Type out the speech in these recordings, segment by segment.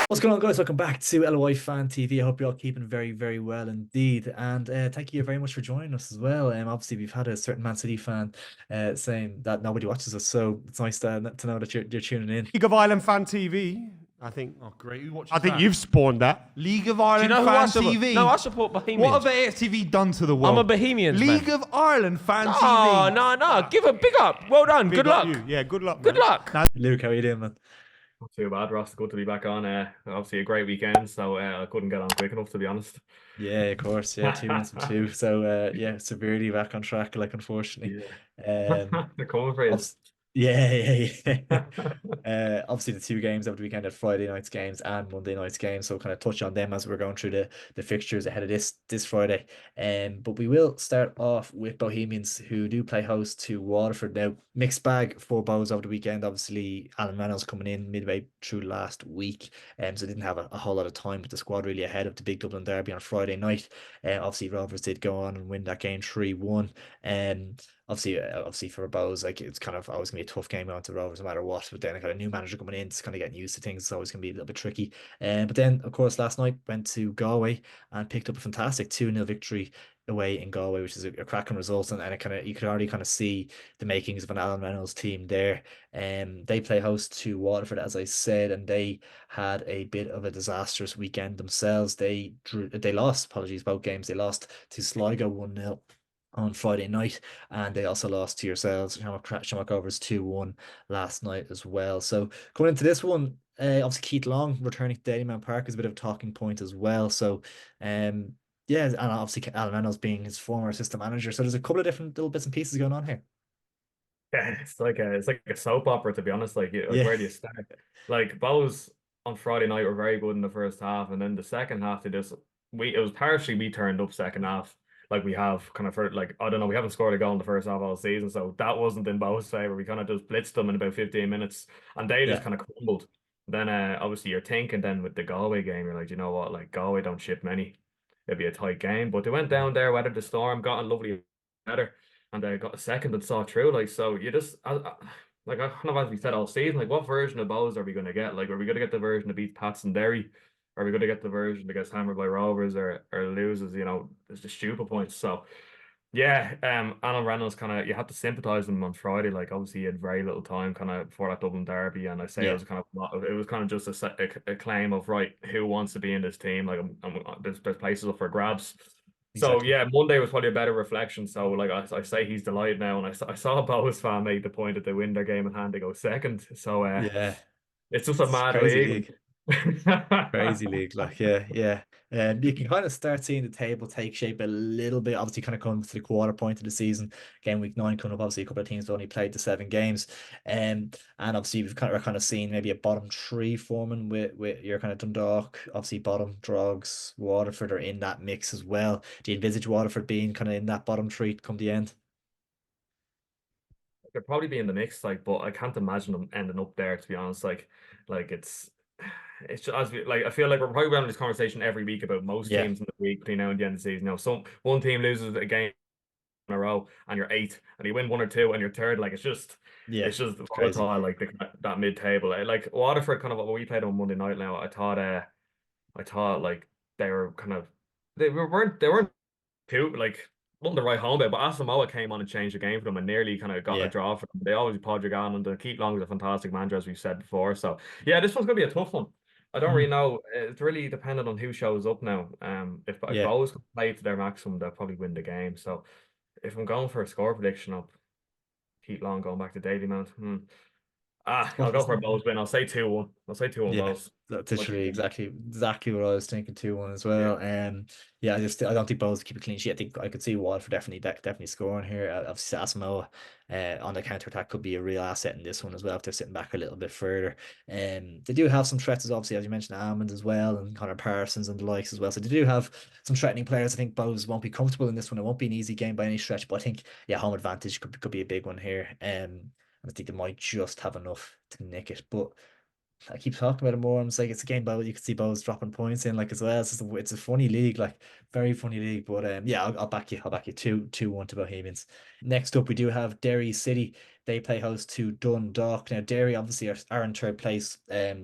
What's going on, guys? Welcome back to LOI Fan TV. I hope you're all keeping very, very well indeed. And thank you very much for joining us as well. Obviously, we've had a certain Man City fan saying that nobody watches us, so it's nice to know that you're tuning in. League of Ireland Fan TV. I think. Oh, great. Who watches I think that? you've spawned that. League of Do you Ireland know who I Fan support? TV. No, I support Bohemians. What have ASTV done to the world? I'm a Bohemians man. League of Ireland Fan Oh, TV. no. Give a big up. Well done. Big Good up luck. you. Yeah, good luck. Good man. luck. Luke, how are you doing, man? Not too bad, Ross. Good to be back on. Obviously a great weekend, so I couldn't get on quick enough, to be honest. Yeah, of course. Yeah, 2 wins from two. So yeah, severely back on track, like unfortunately. They're coming for you. Obs- yeah. Obviously the two games over the weekend are Friday night's games and Monday night's games, so kind of touch on them as we're going through the fixtures ahead of this Friday. But we will start off with Bohemians, who do play host to Waterford. Now, mixed bag for Bows over the weekend. Obviously, Alan Reynolds coming in midway through last week, so didn't have a whole lot of time with the squad really ahead of the big Dublin derby on Friday night. Obviously Rovers did go on and win that game 3-1. Obviously for Bows, like it's kind of always gonna be a tough game going to Rovers no matter what. But then I got a new manager coming in, it's kind of getting used to things. It's always gonna be a little bit tricky. But then of course last night went to Galway and picked up a fantastic 2-0 victory away in Galway, which is a cracking result, and it kind of you could already kind of see the makings of an Alan Reynolds team there. They play host to Waterford, as I said, and they had a bit of a disastrous weekend themselves. They lost, apologies, both games. They lost to Sligo 1-0 on Friday night, and they also lost to yourselves, Shamrock Rovers 2-1 last night as well. So coming into this one, obviously Keith Long returning to Dalymount Park is a bit of a talking point as well. So yeah, and obviously Alan Reynolds being his former assistant manager. So there's a couple of different little bits and pieces going on here. Yeah, it's like a soap opera, to be honest. Yeah. Where do you start? Like Bows on Friday night were very good in the first half, and then the second half it was partially we turned up second half. Like we have kind of for like I don't know, we haven't scored a goal in the first half all season, so that wasn't in Bows' favor. We kind of just blitzed them in about 15 minutes, and they just Yeah. kind of crumbled. Then obviously you're thinking then with the Galway game, you're like, you know what, like Galway don't ship many. It'd be a tight game, but they went down there, weathered the storm, got a lovely better, and they got a second and saw through. Like so, you just like I kind of as we said all season, like what version of Bows are we going to get? Like, are we going to get the version that beats PATS and Derry? Are we going to get the version that gets hammered by Rovers or loses? You know, it's the stupid points. So yeah, Alan Reynolds kind of you had to sympathise with him on Friday. Like obviously he had very little time kind of before that Dublin derby, and I say Yeah. it was kind of just a claim of right who wants to be in this team. Like there's places up for grabs. So Exactly. yeah, Monday was probably a better reflection. So like I say, he's delighted now, and I saw a Bows fan make the point that they win their game in hand, they go second. So Yeah. it's just a It's mad crazy league. league. Crazy league, like yeah. You can kind of start seeing the table take shape a little bit. Obviously, kind of coming to the quarter point of the season, game week 9 coming up. Obviously, a couple of teams have only played the 7 games, and obviously we're kind of seeing maybe a bottom three forming with your kind of Dundalk, obviously bottom Drogs, Waterford are in that mix as well. Do you envisage Waterford being kind of in that bottom three come the end? They'd probably be in the mix, like, but I can't imagine them ending up there, to be honest. Like it's just as we like. I feel like we're probably having this conversation every week about most Yeah, teams in the week between now and the end of the season. Now, some one team loses a game in a row, and you're eighth, and you win one or two, and you're third. Like yeah, it's just it's crazy. volatile. Like that mid table, like Waterford, kind of what we played on Monday night. Now, I thought like they were kind of they weren't too like nothing to write home about, but Asamoah came on and changed the game for them and nearly kind of got a Yeah. draw for them. They always Podrick on and the Keith Long is a fantastic manager, as we've said before. So yeah, this one's gonna be a tough one. I don't really Mhm. know. It's really dependent on who shows up now. If Yeah. Bows can play to their maximum, they'll probably win the game. So if I'm going for a score prediction of Keith Long going back to Daily Mount, I'll Tough, go isn't for a it? Yeah. Bows win. I'll say 2-1. I'll say 2-1 Yeah, Bows. that's What do you literally think? exactly what I was thinking 2-1 as Yeah. well. Yeah, I don't think Bowles keep a clean sheet. I think I could see Waterford definitely scoring here. Obviously Asamoah on the counter attack could be a real asset in this one as well if they're sitting back a little bit further. They do have some threats, obviously as you mentioned, Almond as well and Connor Parsons and the likes as well. So they do have some threatening players. I think Bowles won't be comfortable in this one. It won't be an easy game by any stretch, but I think yeah, home advantage could be a big one here. And I think they might just have enough to nick it, but. I keep talking about it more. I'm just like it's a game Bow. You can see Bowes dropping points in like as well. It's a funny league, like very funny league. But yeah, I'll back you. I'll back you 2-1 to Bohemians. Next up, we do have Derry City They play host to Dundalk. Now, Derry obviously are in third place,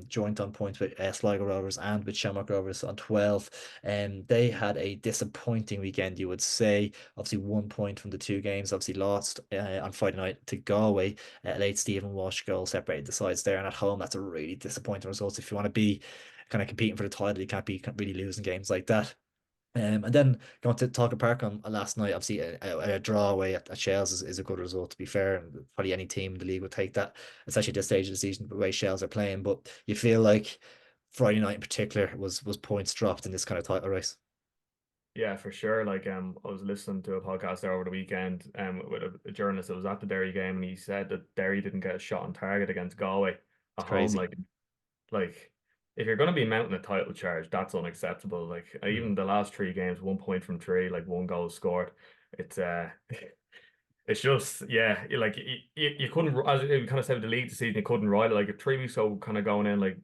joint on points with Sligo Rovers and with Shamrock Rovers on 12. They had a disappointing weekend, you would say. Obviously, 1 point from the two games. Obviously, lost on Friday night to Galway. Late Stephen Walsh goal separated the sides there. And at home, that's a really disappointing result. If you want to be kind of competing for the title, you can't be really losing games like that. And then going to Talker Park on last night, obviously a draw away at Shells is a good result, to be fair, and probably any team in the league would take that, especially at this stage of the season, the way Shells are playing. But you feel like Friday night in particular was points dropped in this kind of title race. Yeah, for sure. Like I was listening to a podcast there over the weekend with a journalist that was at the Derry game, and he said that Derry didn't get a shot on target against Galway It's at home. crazy. Like if you're going to be mounting a title charge, that's unacceptable. Like even the last three games, 1 point from three, like one goal scored. It's it's just yeah, you couldn't, as you kind of said with the league this season, you couldn't ride it. Like 3 weeks ago, kind of going in like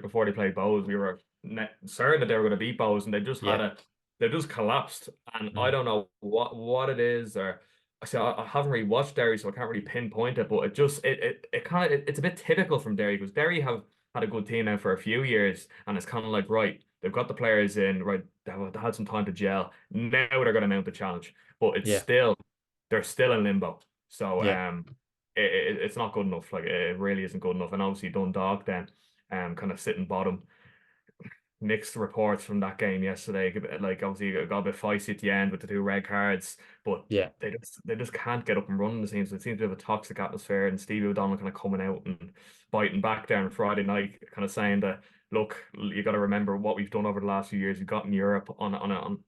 before they played Bows, we were certain that they were going to beat Bows, and Yeah. they just collapsed. And I Mm. don't know what it is, or I see I haven't really watched Derry, so I can't really pinpoint it. But it just it kind of it's a bit typical from Derry, because Derry have had a good team now for a few years, and it's kind of like, right, they've got the players in, right, they had some time to gel. Now they're going to mount the challenge, but Yeah. they're still in limbo. So Yeah. it's not good enough. Like it really isn't good enough. And obviously Dundalk then kind of sitting bottom. Mixed reports from that game yesterday. Like obviously it got a bit feisty at the end with the two red cards, but Yeah. they just can't get up and running. It seems to be a toxic atmosphere, and Stevie O'Donnell kind of coming out and biting back there on Friday night, kind of saying that, look, you got to remember what we've done over the last few years. We've got in Europe on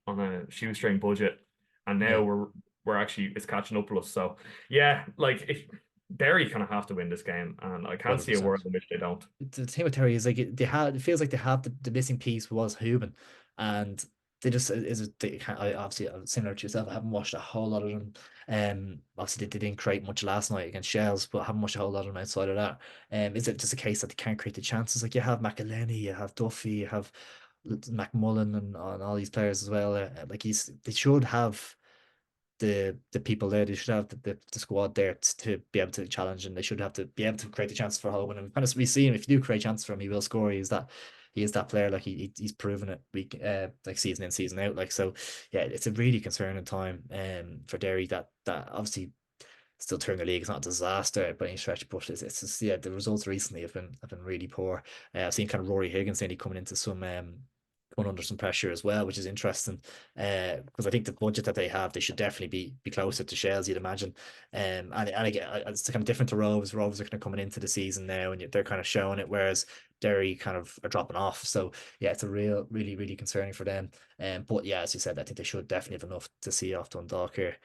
a shoestring budget, and now Yeah. we're actually, it's catching up with us. So yeah, like if Derry kind of have to win this game, and I can't see a 100%. world in which they don't. The thing with Terry is like it feels like they have the missing piece was Human, and they just they can't, I obviously similar to yourself. I haven't watched a whole lot of them. Obviously they didn't create much last night against Shells, but I haven't watched a whole lot of them outside of that. Is it just a case that they can't create the chances? Like you have McElhenney, you have Duffy, you have McMullen, and all these players as well. Like they should have the people there. They should have the squad there to be able to challenge, and they should have to be able to create the chances for Hogan. And kind of we see him, if you do create chances for him, he will score. He is that player. Like he's proven it week like season in, season out. Like so, yeah, it's a really concerning time for Derry that obviously still touring the league. It's not a disaster by any stretch, but it's just, yeah, the results recently have been really poor. I've seen kind of Rory Higgins saying he coming into some coming under some pressure as well, which is interesting. Because I think the budget that they have, they should definitely be closer to Shells, you'd imagine. And again, it's kind of different to Rovers. Rovers are kind of coming into the season now, and they're kind of showing it, whereas Derry kind of are dropping off. So yeah, it's a really concerning for them. But yeah, as you said, I think they should definitely have enough to see off Dundalk here.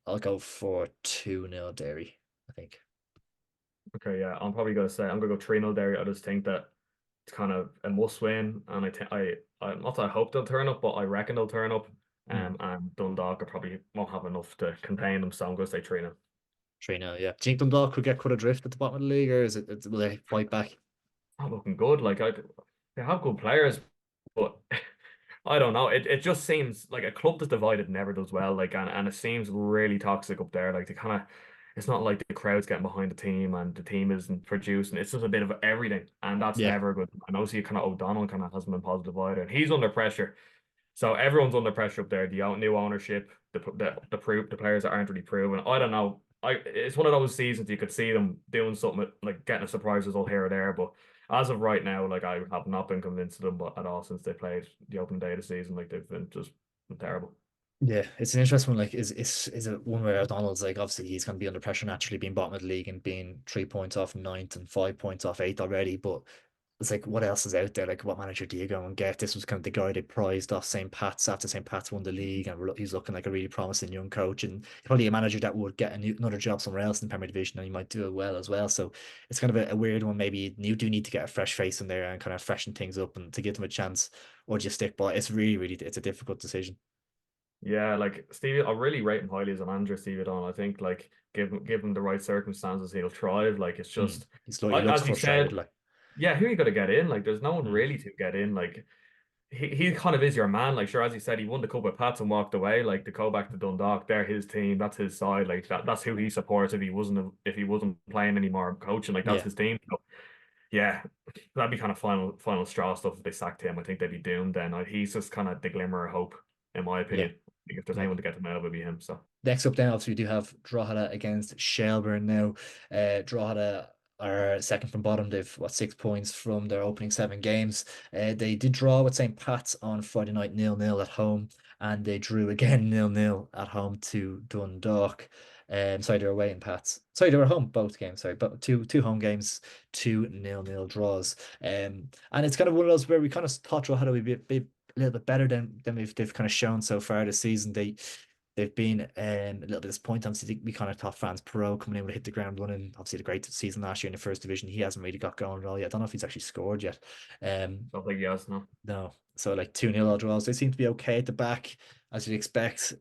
I'll go for 2-0 Derry, I think. Okay, yeah, I'm probably gonna say I'm gonna go 3-0 there. I just think that it's kind of a must win, and I think I not that I hope they'll turn up, but I reckon they'll turn up. And Dundalk probably won't have enough to contain them, so I'm gonna say 3-0. 3-0, yeah. Do you think Dundalk could get cut adrift at the bottom of the league, or will they fight back? Not looking good. Like they have good players, but I don't know. It just seems like a club that's divided never does well. Like and it seems really toxic up there. Like they kind of, it's not like the crowd's getting behind the team and the team isn't producing. It's just a bit of everything, and that's Yeah, never good. And obviously, kind of O'Donnell kind of hasn't been positive either, and he's under pressure. So everyone's under pressure up there. The new ownership, the players that aren't really proven. I don't know. It's one of those seasons you could see them doing something like getting a surprise result here or there, but as of right now, like I have not been convinced of them at all since they played the opening day of the season. Like they've been just terrible. yeah. It's an interesting one. Like, is it one where O'Donnell's like obviously he's going to be under pressure naturally, being bottom of the league and being 3 points off ninth and 5 points off eighth already, but it's like, what else is out there? Like, what manager do you go and get? This was kind of the guy they prized off St. Pat's after St. Pat's won the league, and he's looking like a really promising young coach, and probably a manager that would get another job somewhere else in the Premier Division, and he might do it well as well. So it's kind of a weird one. Maybe you do need to get a fresh face in there and kind of freshen things up and to give them a chance, or just stick by. It's really, it's a difficult decision. Yeah, like Stevie, I really rate him highly as a manager, Stevie Don. I think like give him the right circumstances, he'll thrive. Like it's Mm. just He looks as you frustrated, said, like. yeah, who are you gonna get in? Like there's no one Mm. really to get in. Like he kind of is your man. Like, sure, as you said, he won the cup with Pats and walked away. Like, to go back to Dundalk, they're his team, that's his side. Like that's who he supports if he wasn't playing anymore, coaching. Like that's Yeah, his team. So, yeah, that'd be kind of final straw stuff if they sacked him. I think they'd be doomed then. He's just kind of the glimmer of hope, in my yeah, opinion. I think if there's yeah. anyone to get them out, it would be him. So Next up, then obviously we do have Drogheda against Shelburn now. Drogheda are second from bottom. They've 6 points from their opening 7 games. They did draw with St. Pat's on Friday night 0-0 at home, and they drew again 0-0 at home to Dundalk. Sorry, they were away in Pat's. Sorry, they were home both games. Sorry, but two home games, 2-0 draws. And it's kind of one of those where we kind of thought Drogheda would be a little bit better than they've kind of shown so far this season. They've been a little bit disappointed. Obviously, we kind of thought France Perot coming in would hit the ground running. Obviously, the great season last year in the first division. He hasn't really got going at all yet. I don't know if he's actually scored yet. don't think he has, no. No. So like 2-0 draws. They seem to be okay at the back, as you'd expect.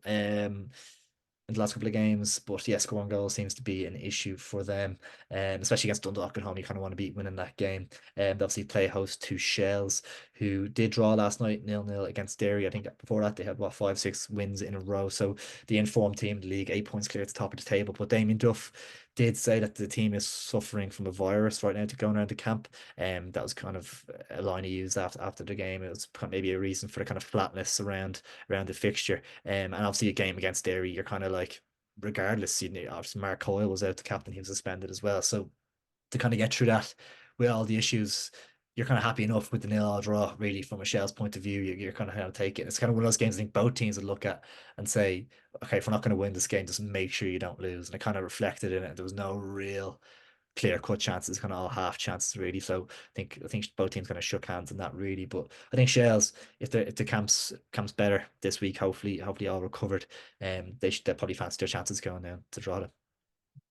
In the last couple of games, but yeah, scoring goals seems to be an issue for them, especially against Dundalk at home. You kind of want to be winning that game. And they obviously play host to Shells, who did draw last night 0-0 against Derry. I think before that they had 5-6 wins in a row. So the informed team in the league, 8 points clear at the top of the table. But Damien Duff did say that the team is suffering from a virus right now to going around the camp. That was kind of a line he used after the game. It was maybe a reason for the kind of flatness around the fixture. And obviously a game against Derry, you're kind of like, regardless, obviously Mark Coyle was out, the captain, he was suspended as well. So to kind of get through that with all the issues, you're kind of happy enough with the 0-0 draw, really, from a Shell's point of view. You're kind of how to take it. It's kind of one of those games I think both teams would look at and say, okay, if we're not going to win this game, just make sure you don't lose. And it kind of reflected in it. There was no real clear cut chances, kind of all half chances really. So I think both teams kind of shook hands in that really. But I think Shells, if the camp's better this week, hopefully all recovered, they'll probably fancy their chances going down to draw them.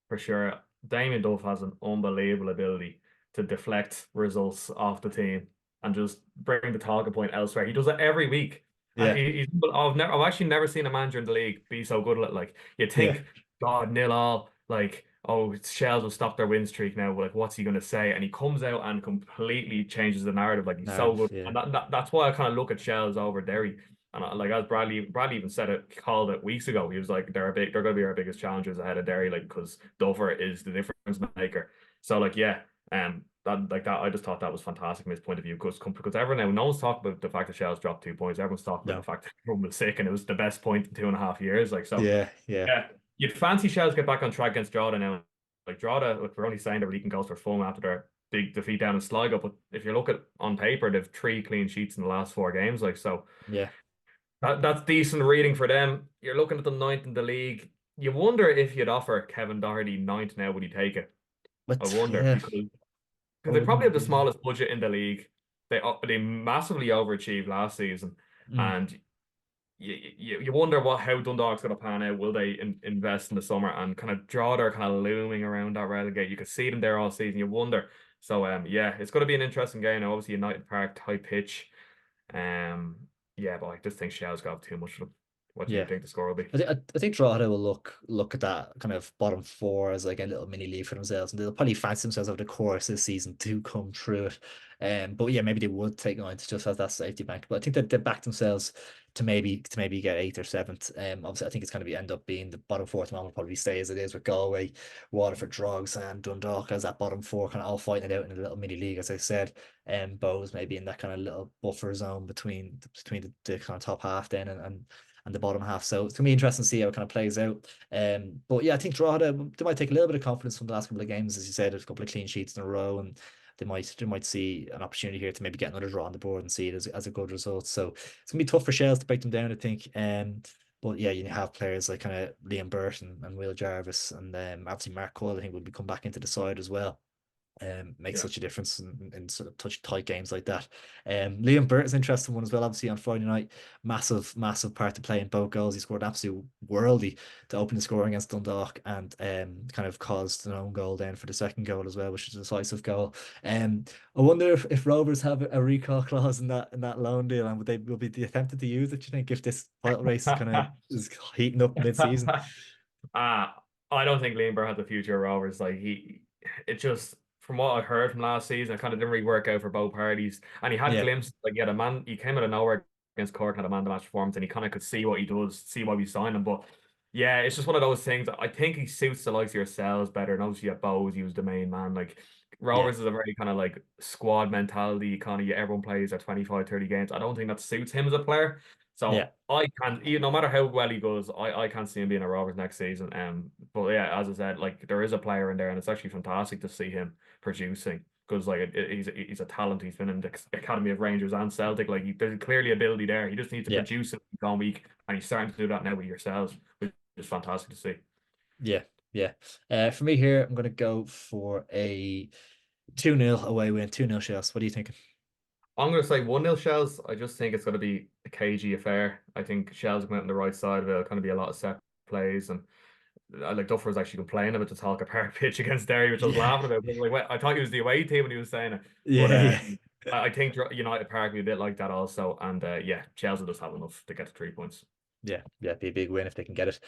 For sure. Damien Duff has an unbelievable ability to deflect results off the team and just bring the talking point elsewhere. He does it every week. And Yeah, I've actually never seen a manager in the league be so good at it. Like, you yeah, think, God, 0-0, like, oh, Shells will stop their win streak now. Like, what's he going to say? And he comes out and completely changes the narrative. Like, he's so narrative, good. yeah, And that's why I kind of look at Shells over Derry. And like, as Bradley even said it, called it weeks ago. He was like, they're going to be our biggest challengers ahead of Derry, like, because Dover is the difference maker. So like, yeah, that I just thought that was fantastic from his point of view, because everyone now, no one's talking about the fact that Shells dropped 2 points. Everyone's talking about no, the fact that everyone was sick and it was the best point in 2.5 years. Like, so yeah, yeah, yeah, you'd fancy Shells get back on track against Drogheda now. Like, Drogheda, look, we're only saying they're leaking goals for fun after their big defeat down in Sligo, but if you look at on paper, they've 3 clean sheets in the last 4 games. Like, so yeah. that's decent reading for them. You're looking at the ninth in the league. You wonder if you'd offer Kevin Doherty ninth now, would he take it? I But wonder, yeah, I because they probably have wouldn't the be. smallest budget in the league. They massively overachieved last season, Mm, and you wonder how Dundalk's going to pan out. Will they invest in the summer and kind of draw their kind of looming around that relegate? You could see them there all season. You wonder. So yeah, it's going to be an interesting game. Now, obviously, United Park, high pitch. Yeah, but I just think Shell's got too much of them. What do you yeah. think the score will be? I think Drogheda will look at that kind of bottom four as like a little mini league for themselves, and they'll probably fancy themselves over the course this season to come through it. But yeah, maybe they would take on just as that safety bank. But I think that they back themselves to maybe get eighth or seventh. Obviously, I think it's going to be end up being the bottom four at the moment. Will probably stay as it is with Galway, Waterford, Drogs, and Dundalk as that bottom four kind of all fighting it out in a little mini league, as I said. And Bows maybe in that kind of little buffer zone between the kind of top half then and the bottom half. So it's gonna be interesting to see how it kind of plays out. But yeah, I think Drogheda, they might take a little bit of confidence from the last couple of games, as you said, there's a couple of clean sheets in a row, and they might see an opportunity here to maybe get another draw on the board and see it as a good result. So it's gonna be tough for Shells to break them down, I think. But yeah, you have players like kind of Liam Burton and Will Jarvis, and obviously Mark Coyle, I think, will be come back into the side as well. Makes Yeah. such a difference in sort of touch tight games like that. Liam Burt is an interesting one as well. Obviously on Friday night, massive part to play in both goals. He scored an absolute worldie to open the score against Dundalk, and kind of caused an own goal then for the second goal as well, which is a decisive goal. I wonder if Rovers have a recall clause in that loan deal, and will be attempted to use it. Do you think if this title race is heating up mid season? I don't think Liam Burr has the future of Rovers. Like, it just from what I heard from last season, it kind of didn't really work out for both parties. And he had Yeah, glimpses, like he had a man, he came out of nowhere against Cork and had a man of the match performance, and he kind of could see what he does, see why we signed him. But yeah, it's just one of those things. I think he suits the likes of yourselves better. And obviously at Bowes, he was the main man. Like yeah, Rovers is a very kind of like squad mentality, kind of everyone plays their 25, 30 games. I don't think that suits him as a player. yeah, So I can't, no matter how well he goes, I can't see him being a Rovers next season. But yeah, as I said, like there is a player in there, and it's actually fantastic to see him producing because like he's a talent. He's been in the academy of Rangers and Celtic. Like there's clearly ability there. He just needs to yeah, produce it week, and he's starting to do that now with yourselves, which is fantastic to see. yeah, yeah. For me here, I'm gonna go for a 2-0 away win, 2-0 Shells. What are you thinking? I'm going to say 1-0 Shells. I just think it's going to be a cagey affair. I think Shells come out on the right side of it. It'll kind of be a lot of set plays. And like Duffer was actually complaining about the Talca Park pitch against Derry, which I was Yeah, laughing about. Like, I thought he was the away team when he was saying it. But yeah, yeah. I think United Park will be a bit like that also. And yeah, Shells will just have enough to get to 3 points. Yeah, yeah, be a big win if they can get it.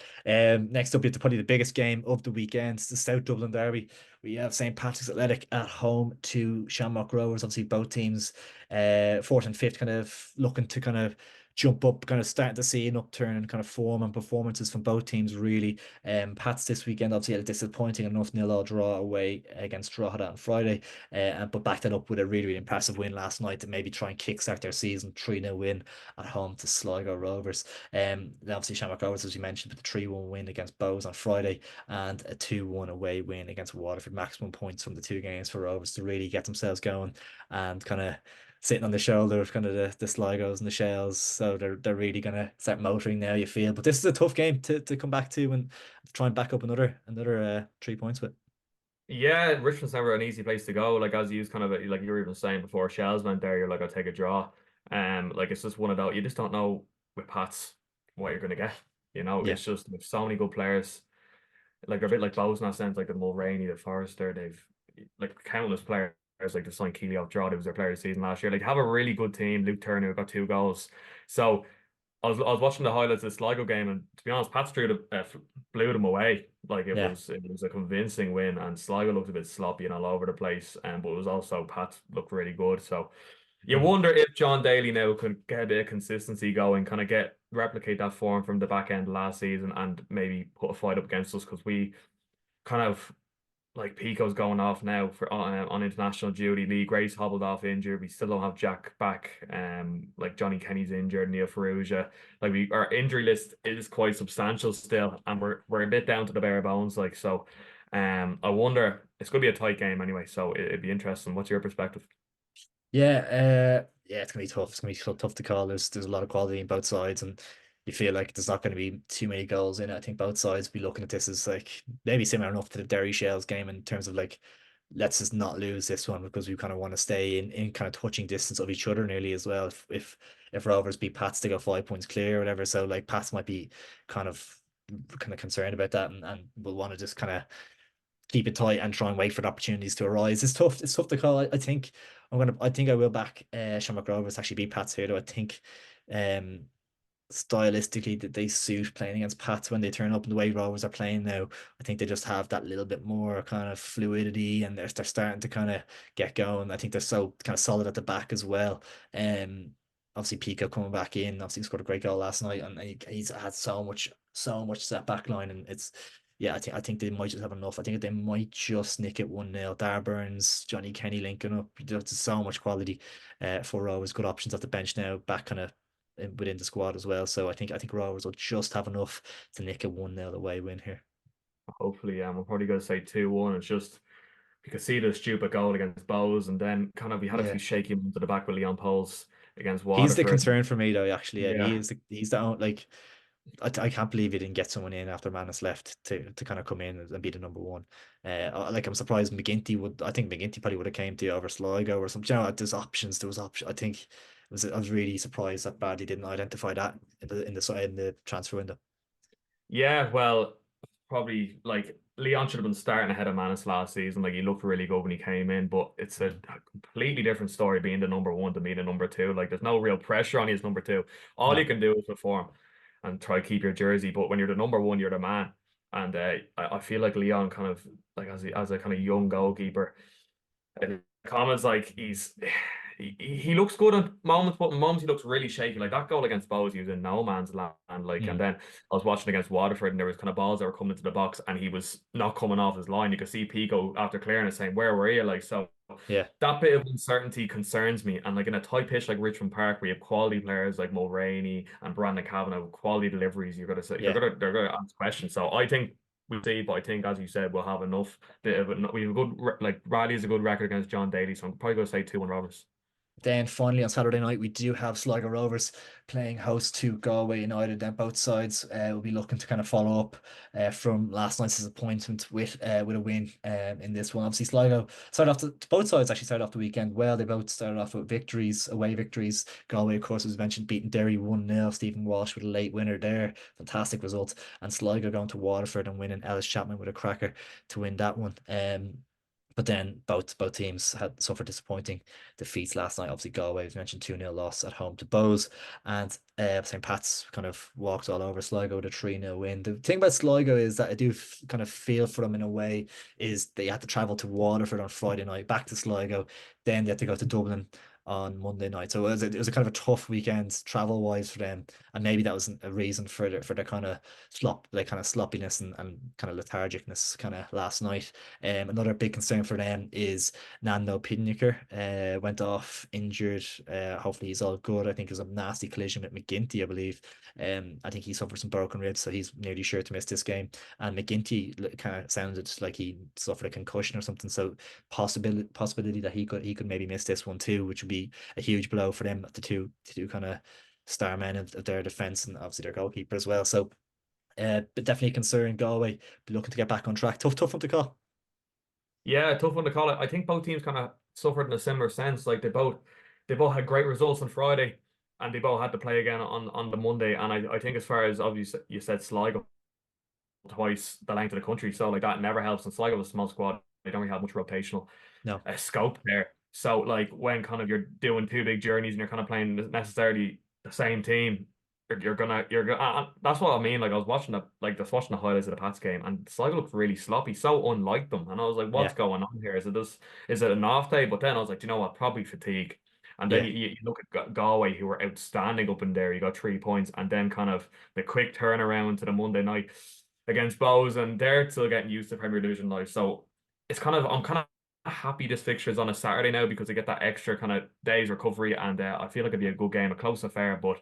Next up, it's probably the biggest game of the weekend, the South Dublin Derby. We have St. Patrick's Athletic at home to Shamrock Rovers. Obviously, both teams, fourth and fifth, kind of looking to kind of jump up, kind of starting to see an upturn in kind of form and performances from both teams, really. Pats this weekend, obviously, had a disappointing enough 0-0 draw away against Drogheda on Friday, but backed that up with a really, really impressive win last night to maybe try and kickstart their season. 3-0 win at home to Sligo Rovers. Then obviously Shamrock Rovers, as you mentioned, with the 3-1 win against Bows on Friday and a 2-1 away win against Waterford. Maximum points from the two games for Rovers to really get themselves going and kind of sitting on the shoulder of kind of the Sligos and the Shells. So they're really gonna start motoring now, you feel. But this is a tough game to come back to and try and back up another 3 points with. Yeah, Richmond's never an easy place to go. Like as you kind of like you were even saying before, Shells went there. You're like, I'll take a draw. Like it's just one of those. You just don't know with Pats what you're gonna get. Yeah, It's just with so many good players. Like they're a bit like Bows in that sense, like the Mulroney, the Forrester. They've like countless players. Like the signed Keely off Drogheda, who was their player of the season last year. Like have a really good team. Luke Turner who got 2 goals. So I was watching the highlights of the Sligo game, and to be honest, Pats blew them away. Like yeah. it was a convincing win, and Sligo looked a bit sloppy and all over the place. But it was also Pats looked really good. So you Mm. wonder if John Daly now could get a bit of consistency going, kind of replicate that form from the back end of last season, and maybe put a fight up against us because we kind of like Pico's going off now for on international duty. Lee Grace hobbled off injured. We still don't have Jack back. Like Johnny Kenny's injured. Neil Ferrugia. Like our injury list is quite substantial still, and we're a bit down to the bare bones. Like so, I wonder. It's going to be a tight game anyway, so it'd be interesting. What's your perspective? Yeah, it's gonna be tough. It's gonna be so tough to call. There's a lot of quality in both sides, and you feel like there's not going to be too many goals in it. I think both sides be looking at this as like maybe similar enough to the Derry Shells game in terms of like let's just not lose this one because we kind of want to stay in kind of touching distance of each other nearly as well. If Rovers beat Pats, they go 5 points clear or whatever. So like Pats might be kind of concerned about that and will want to just kind of keep it tight and try and wait for the opportunities to arise. It's tough. It's tough to call. I think I think I will back Shamrock Rovers actually beat Pats here though. I think um stylistically that they suit playing against Pats when they turn up and the way Rovers are playing now. I think they just have that little bit more kind of fluidity and they're starting to kind of get going. I think they're so kind of solid at the back as well. Obviously Pico coming back in, obviously he scored a great goal last night and he's had so much set back line and it's yeah, I think they might just have enough. I think they might just nick it 1-0. Dar Burns, Johnny Kenny linking up. There's so much quality for Rovers. Good options off the bench now, back kind of within the squad as well. So I think Rovers will just have enough to nick a 1-0 away win here. Hopefully, I'm probably going to say 2-1. It's just you could see the stupid goal against Bows, and then kind of we had a Yeah. few shaky moments at the back with Leon Poles against He's the Waterford. concern for me though, actually. Yeah, Yeah, he's the like I can't believe he didn't get someone in after Manus left to kind of come in and be the number one. Like I'm surprised McGinty would. I think McGinty probably would have came to over Sligo or something. You know, there's options. There was option. I think I was really surprised that Bradley didn't identify that in the transfer window. yeah. Well, probably like Leon should have been starting ahead of Manus last season. Like he looked really good when he came in, but it's a completely different story being the number one to being the number two. Like there's no real pressure on you as number two. All you No. can do is perform and try to keep your jersey. But when you're the number one, you're the man. And I feel like Leon kind of like as a kind of young goalkeeper. Comments like he looks good at moments, but in moments he looks really shaky. Like that goal against Bows, he was in no man's land. Like, and Mm, then I was watching against Waterford, and there was kind of balls that were coming into the box, and he was not coming off his line. You could see Pico after clearing it saying, "Where were you?" Like, so yeah, that bit of uncertainty concerns me. And like in a tight pitch like Richmond Park, where you have quality players like Mulroney and Brandon Kavanagh with quality deliveries, you're gonna say yeah. they're gonna ask questions. So I think we'll see, but I think as you said, we'll have enough bit of it. We have a good like Riley has a good record against John Daly, so I'm probably gonna say 2-1 Rovers. Then finally on Saturday night, we do have Sligo Rovers playing host to Galway United. And both sides will be looking to kind of follow up from last night's disappointment with a win in this one. Obviously, Sligo started off both sides actually started off the weekend well. They both started off with victories, away victories. Galway, of course, as mentioned, beating Derry 1-0. Stephen Walsh with a late winner there, fantastic result. And Sligo going to Waterford and winning. Ellis Chapman with a cracker to win that one. But then both teams had suffered disappointing defeats last night. Obviously, Galway, as mentioned, 2-0 loss at home to Bows. And St. Pat's kind of walked all over Sligo with a 3-0 win. The thing about Sligo is that I do kind of feel for them in a way, is they had to travel to Waterford on Friday night, back to Sligo. Then they had to go to Dublin on Monday night. So it was a kind of a tough weekend travel wise for them. And maybe that was a reason for their kind of sloppiness and kind of lethargicness kind of last night. Another big concern for them is Nando Pidnicker went off injured. Hopefully he's all good. I think it was a nasty collision with McGinty, I believe. I think he suffered some broken ribs, so he's nearly sure to miss this game. And McGinty kind of sounded like he suffered a concussion or something. So possibility that he could maybe miss this one too, which would be a huge blow for them, the two kind of star men of their defense, and obviously their goalkeeper as well. So but definitely a concern. Galway be looking to get back on track. Tough one to call. Yeah, tough one to call it. I think both teams kind of suffered in a similar sense. Like they both had great results on Friday, and they both had to play again on the Monday. And I think as far as obviously you said Sligo twice the length of the country, so like that never helps. And Sligo was a small squad; they don't really have much rotational No. scope there. So like when kind of you're doing two big journeys and you're kind of playing necessarily the same team, you're gonna that's what I mean. Like I was watching the highlights of the Pats game, and Sligo looked really sloppy, so unlike them. And I was like, what's Yeah. going on here? Is it an off day? But then I was like, do you know what? Probably fatigue. And then Yeah. you look at Galway, who were outstanding up in there. You got 3 points, and then kind of the quick turnaround to the Monday night against Bows, and they're still getting used to Premier Division life. So I'm kind of happy this fixture is on a Saturday now because they get that extra kind of day's recovery, and I feel like it'd be a good game, a close affair. But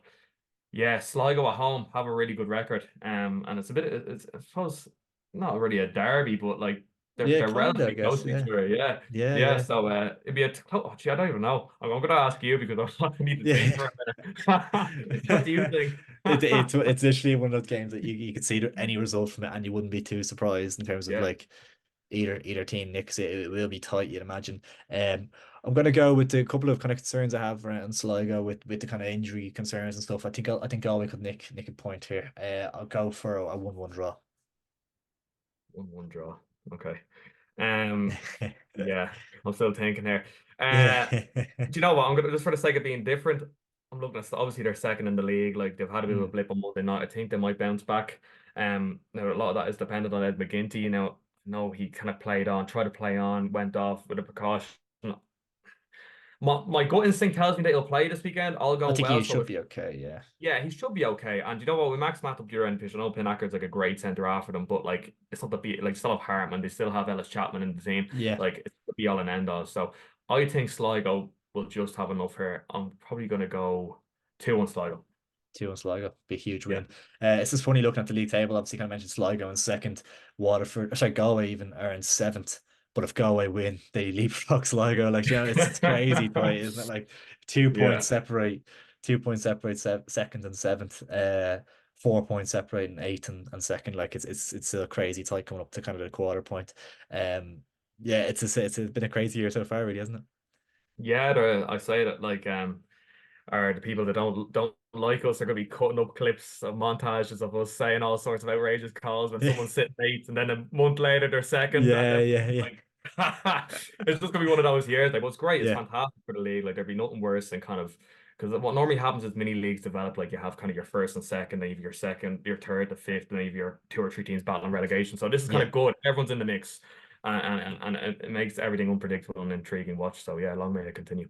yeah, Sligo at home have a really good record, and it's I suppose not really a derby, but like Yeah, they're kind of, I relatively close guess. to each Yeah. other. Yeah, Yeah, yeah. yeah. So it'd be oh, gee, I don't even know. I'm gonna ask you because I need to think Yeah. for a minute. What do you think? It's literally one of those games that you could see any result from it and you wouldn't be too surprised in terms of Yeah. like either team nicks it. It will be tight, you'd imagine. I'm gonna go with the couple of kind of concerns I have around Sligo with the kind of injury concerns and stuff. I think Galway could nick a point here. I'll go for a 1-1 draw. 1-1 draw. Okay. Um, yeah, I'm still thinking here. Yeah. Do you know what? I'm gonna just for the sake of being different. I'm looking at obviously they're second in the league. Like they've had a bit of a Mm. blip on Monday night. I think they might bounce back. Now a lot of that is dependent on Ed McGinty. You know, no, he kind of tried to play on, went off with a precaution. My gut instinct tells me that he'll play this weekend. All I going think well. you So should if be okay, yeah. yeah, he should be okay. And you know what? With Max Matip, your end pitch, I know Pinacker's like a great centre half for them, but like it's not the be like still have Hartman. They still have Ellis Chapman in the team. Yeah. Like it's the be all and end all. So I think Sligo will just have enough here. I'm probably gonna go 2-1 Sligo. 2-1 Sligo, be a huge Yeah. win. It's just funny looking at the league table. Obviously, kind of mentioned Sligo in second, Waterford, sorry, Galway even are in seventh. But if Galway win, they leapfrog Sligo. Like, it's crazy tight, isn't it? Like 2 points Yeah. separate, 2 points separate second and seventh. 4 points separating eighth and second. Like it's a crazy tight coming up to kind of the quarter point. Yeah, it's been a crazy year so far, really, hasn't it? Yeah, I say that like are the people that don't like us are going to be cutting up clips of montages of us saying all sorts of outrageous calls when someone's sitting eighth and then a month later they're second and Yeah, then yeah, yeah, like it's just gonna be one of those years. Like, what's great, it's yeah, fantastic for the league. Like, there'd be nothing worse than kind of because what normally happens is mini leagues develop. Like, you have kind of your first and second, then you have your second, your third, the fifth, and then you have your two or three teams battling relegation. So this is kind yeah. of good. Everyone's in the mix. and it makes everything unpredictable and intriguing watch. So yeah, long may it continue.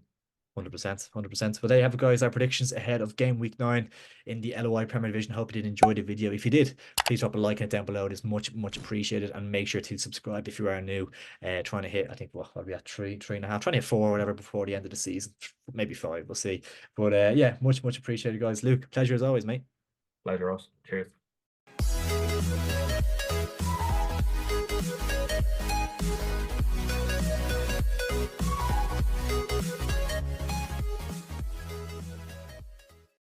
100%, 100%. But there you have it, guys. Our predictions ahead of game week 9 in the LOI Premier Division. Hope you did enjoy the video. If you did, please drop a like on it down below. It is much, much appreciated. And make sure to subscribe if you are new. Trying to hit, I think, what are we at? 3.5, trying to hit 4 or whatever before the end of the season. Maybe 5, we'll see. But yeah, much, much appreciated, guys. Luke, pleasure as always, mate. Pleasure, Ross. Cheers.